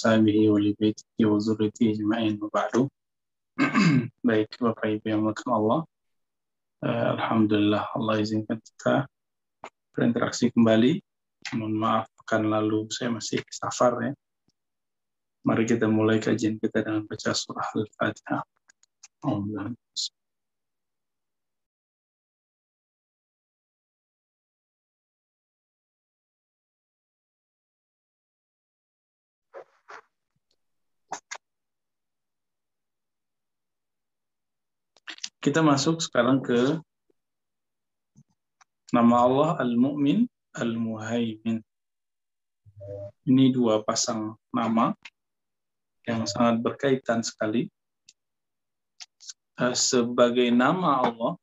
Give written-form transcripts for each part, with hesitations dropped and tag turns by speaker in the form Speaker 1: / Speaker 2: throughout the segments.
Speaker 1: ashabihi wa li baitihi wa dzurriyyatihi ajma'in wa ba'du. Baik Bapak Ibu yang dimuliakan Allah, alhamdulillah Allah izinkan kita berinteraksi kembali. Mohon maaf pekan lalu saya masih safar ya. Mari kita mulai kajian kita dengan baca surah Al-Fatihah. Alhamdulillah. Kita masuk sekarang ke nama Allah Al-Mu'min, Al-Muhaimin. Ini dua pasang nama yang sangat berkaitan sekali. Sebagai nama Allah,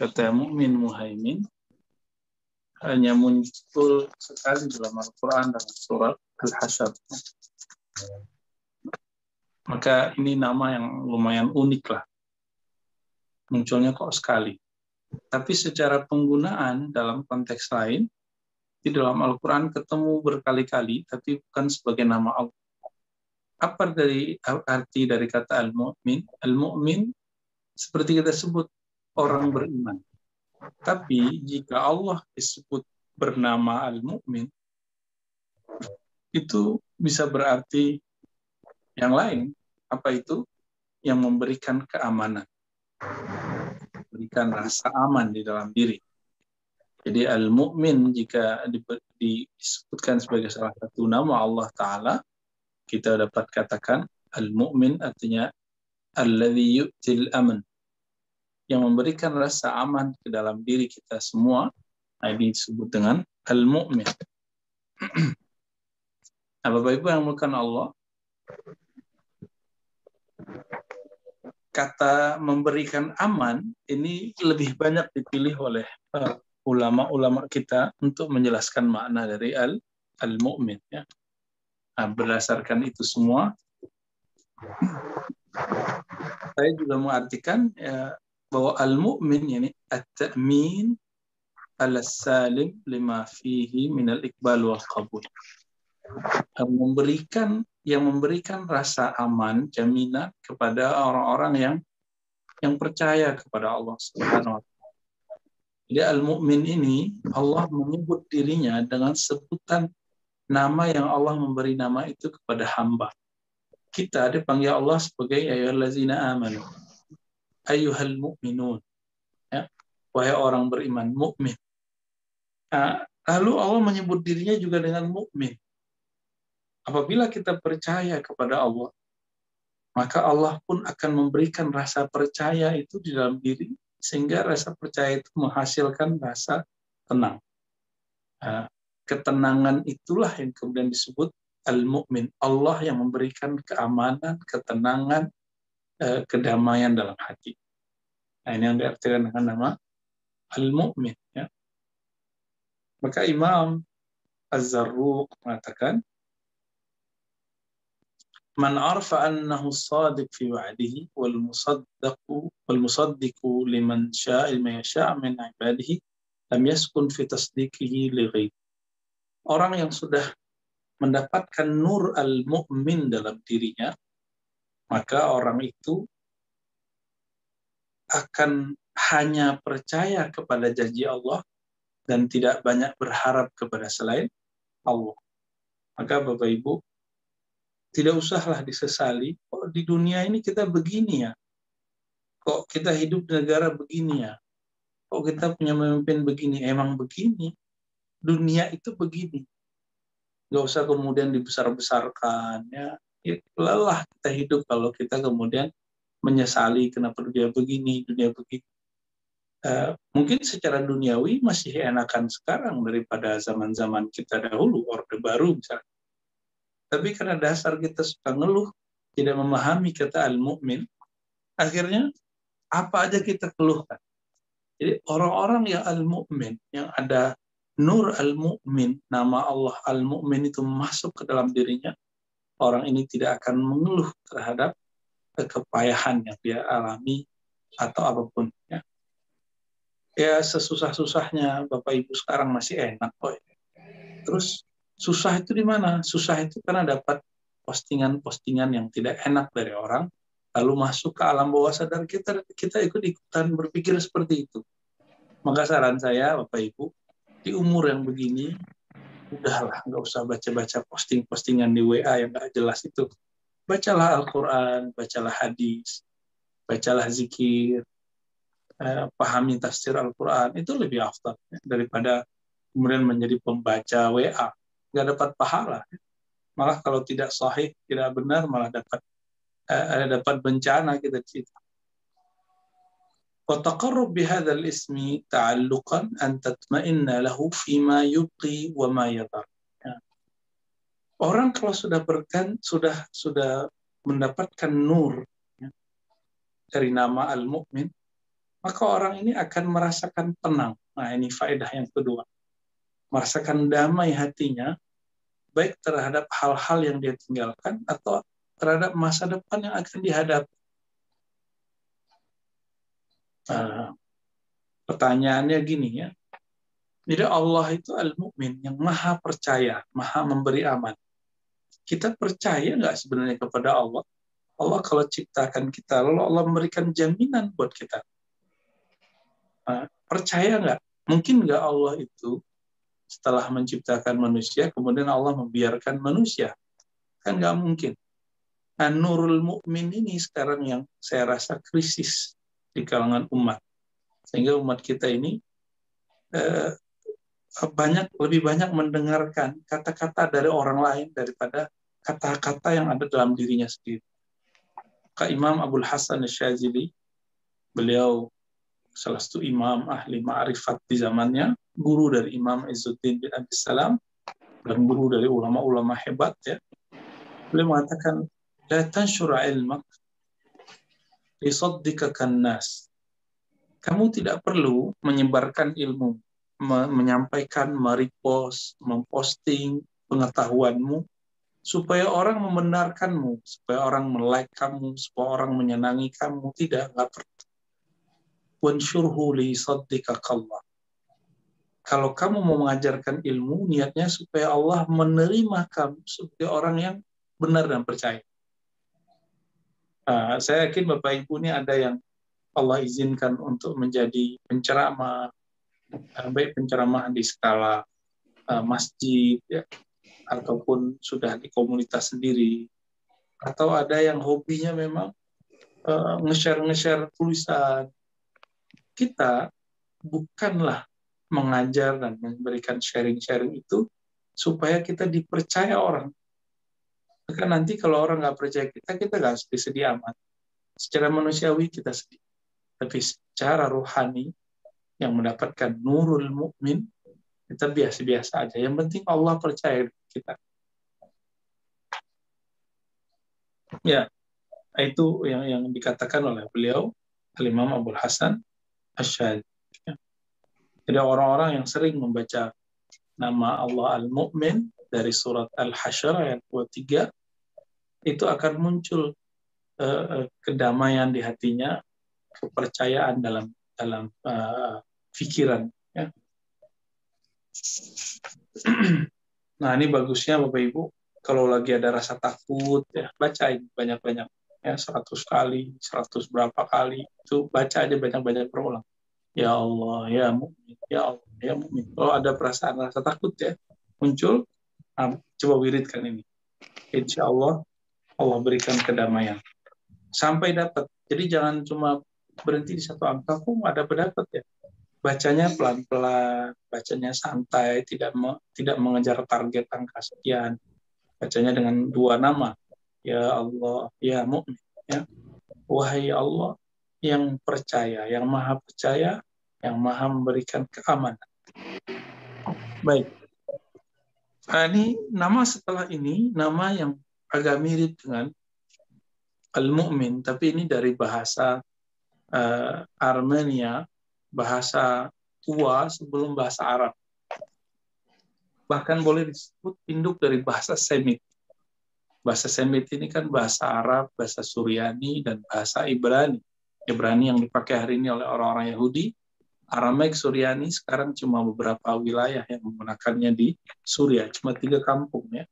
Speaker 1: kata Mu'min, Muhaimin, hanya muncul sekali dalam Al-Quran dan surat Al-Hasyr. Maka ini nama yang lumayan unik lah. Munculnya kok sekali. Tapi secara penggunaan dalam konteks lain, di dalam Al-Quran ketemu berkali-kali, tapi bukan sebagai nama Allah. Apa arti dari kata Al-Mu'min? Al-Mu'min seperti kita sebut orang beriman. Tapi jika Allah disebut bernama Al-Mu'min, itu bisa berarti yang lain. Apa itu? Yang memberikan keamanan. Berikan rasa aman di dalam diri. Jadi Al-Mu'min jika disebutkan sebagai salah satu nama Allah Ta'ala, kita dapat katakan Al-Mu'min artinya alladzi yu'til aman, yang memberikan rasa aman ke dalam diri kita semua. Nah, ini disebut dengan Al-Mu'min. Nah, Bapak Ibu yang dimuliakan Allah, kata memberikan aman ini lebih banyak dipilih oleh ulama-ulama kita untuk menjelaskan makna dari Al-Mu'min. Ya. Nah, berdasarkan itu semua, saya juga mengartikan bahwa Al-Mu'min ini at-ta'min al-salim lima fihi minal iqbal wal qabul. Yang memberikan rasa aman, jaminan kepada orang-orang yang percaya kepada Allah Subhanahu wa Ta'ala. Jadi Al-Mu'min ini Allah menyebut dirinya dengan sebutan nama yang Allah memberi nama itu kepada hamba. Kita dipanggil Allah sebagai ayyuhallazina amanu, ayyuhal mu'minun, ya, wahai orang beriman, mukmin. Nah, lalu Allah menyebut dirinya juga dengan mukmin. Apabila kita percaya kepada Allah, maka Allah pun akan memberikan rasa percaya itu di dalam diri, sehingga rasa percaya itu menghasilkan rasa tenang. Ketenangan itulah yang kemudian disebut Al-Mu'min. Allah yang memberikan keamanan, ketenangan, kedamaian dalam hati. Nah, ini yang diartikan dengan nama Al-Mu'min. Ya. Maka Imam Az-Zarruq mengatakan, Man arfa annahu sadiq fi wa'dihi wal musaddiqu liman sya'a ma yasha' min 'ibadihi lam yaskun fi tasdiqihi li ghairi. Orang yang sudah mendapatkan nur Al-Mu'min dalam dirinya, maka orang itu akan hanya percaya kepada janji Allah dan tidak banyak berharap kepada selain Allah. Maka Bapak Ibu, tidak usahlah disesali, kok di dunia ini kita begini ya, kok kita hidup di negara begini ya, kok kita punya pemimpin begini, emang begini, dunia itu begini. Gak usah kemudian dibesar-besarkan, ya lelah kita hidup kalau kita kemudian menyesali kenapa dunia begini, dunia begini. Mungkin secara duniawi masih enakan sekarang daripada zaman-zaman kita dahulu, Orde Baru misalnya. Tapi karena dasar kita suka ngeluh, tidak memahami kata Al-Mu'min, akhirnya apa aja kita keluhkan. Jadi orang-orang yang Al-Mu'min, yang ada nur Al-Mu'min, nama Allah Al-Mu'min itu masuk ke dalam dirinya, orang ini tidak akan mengeluh terhadap kepayahan yang dia alami atau apapun. Ya sesusah-susahnya Bapak Ibu sekarang masih enak kok. Terus susah itu di mana? Susah itu karena dapat postingan-postingan yang tidak enak dari orang, lalu masuk ke alam bawah sadar kita ikut-ikutan berpikir seperti itu. Maka saran saya, Bapak Ibu, di umur yang begini, udahlah, nggak usah baca-baca posting-postingan di WA yang nggak jelas itu. Bacalah Al-Quran, bacalah hadis, bacalah zikir, pahami tafsir Al-Quran, itu lebih afdal daripada kemudian menjadi pembaca WA. Nggak dapat pahala. Malah kalau tidak sahih, tidak benar, malah dapat bencana kita di situ. وتقرب بهذا الاسم تعلقا أن تطمئن له فيما يبقي وما يذر. Orang kalau sudah sudah mendapatkan nur dari nama Al-Mu'min, maka orang ini akan merasakan tenang. Nah, ini faedah yang kedua. Merasakan damai hatinya, baik terhadap hal-hal yang dia tinggalkan atau terhadap masa depan yang akan dihadapi. Pertanyaannya gini ya, jadi Allah itu Al-Mu'min, yang maha percaya, maha memberi aman. Kita percaya nggak sebenarnya kepada Allah? Allah kalau ciptakan kita, lalu Allah memberikan jaminan buat kita. Percaya nggak? Mungkin nggak Allah itu setelah menciptakan manusia, kemudian Allah membiarkan manusia? Kan nggak mungkin. Nah, Nurul Mu'min ini sekarang yang saya rasa krisis di kalangan umat. Sehingga umat kita ini lebih banyak mendengarkan kata-kata dari orang lain daripada kata-kata yang ada dalam dirinya sendiri. Kak Imam Abul Hasan Asy-Syadzili, beliau salah satu imam ahli ma'rifat di zamannya, guru dari Imam Izzuddin bin Abdus Salam, dan guru dari ulama-ulama hebat ya. Beliau mengatakan, la tanshur ilmak lisaddikakan nas. Kamu tidak perlu menyebarkan ilmu, menyampaikan, merepost, memposting pengetahuanmu supaya orang membenarkanmu, supaya orang melike kamu, supaya orang menyenangi kamu. Tidak, nggak perlu. Wansyurhu lisaddikakallah. Kalau kamu mau mengajarkan ilmu, niatnya supaya Allah menerima kamu sebagai orang yang benar dan percaya. Saya yakin Bapak Ibu ini ada yang Allah izinkan untuk menjadi penceramah, baik penceramah di skala masjid, ya, ataupun sudah di komunitas sendiri, atau ada yang hobinya memang nge-share tulisan. Kita bukanlah mengajar dan memberikan sharing-sharing itu supaya kita dipercaya orang. Maka nanti kalau orang nggak percaya kita nggak sedih amat. Secara manusiawi kita sedih. Tapi secara rohani, yang mendapatkan Nurul Mu'min, kita biasa-biasa aja. Yang penting Allah percaya kita. Ya, itu yang dikatakan oleh beliau, Al-Imam Abul Hasan Asy-Syadzili. Jadi orang-orang yang sering membaca nama Allah Al-Mu'min dari surat Al-Hasyr ayat 23, itu akan muncul kedamaian di hatinya, kepercayaan dalam pikiran. Ya. Nah, ini bagusnya Bapak Ibu, kalau lagi ada rasa takut, ya bacain banyak-banyak, ya 100 kali, 100 berapa kali, itu baca aja banyak-banyak berulang. Ya Allah, ya Mu'min, ya Allah, ya Mu'min. Kalau ada perasaan rasa takut ya muncul, coba wiridkan ini. Insya Allah berikan kedamaian sampai dapat. Jadi jangan cuma berhenti di satu angka, kok ada pendapat ya. Bacanya pelan-pelan, bacanya santai, tidak mengejar target angka sekian. Bacanya dengan 2 nama. Ya Allah, ya Mu'min, ya. Wahai Allah yang percaya, yang maha percaya, yang maha memberikan keamanan. Baik. Ini nama setelah ini, nama yang agak mirip dengan Al-Mu'min, tapi ini dari bahasa Armenia, bahasa tua sebelum bahasa Arab. Bahkan boleh disebut induk dari bahasa Semit. Bahasa Semit ini kan bahasa Arab, bahasa Suryani, dan bahasa Ibrani. Ibrani yang dipakai hari ini oleh orang-orang Yahudi. Aramaik, Suryani sekarang cuma beberapa wilayah yang menggunakannya di Suriah, cuma 3 kampung ya.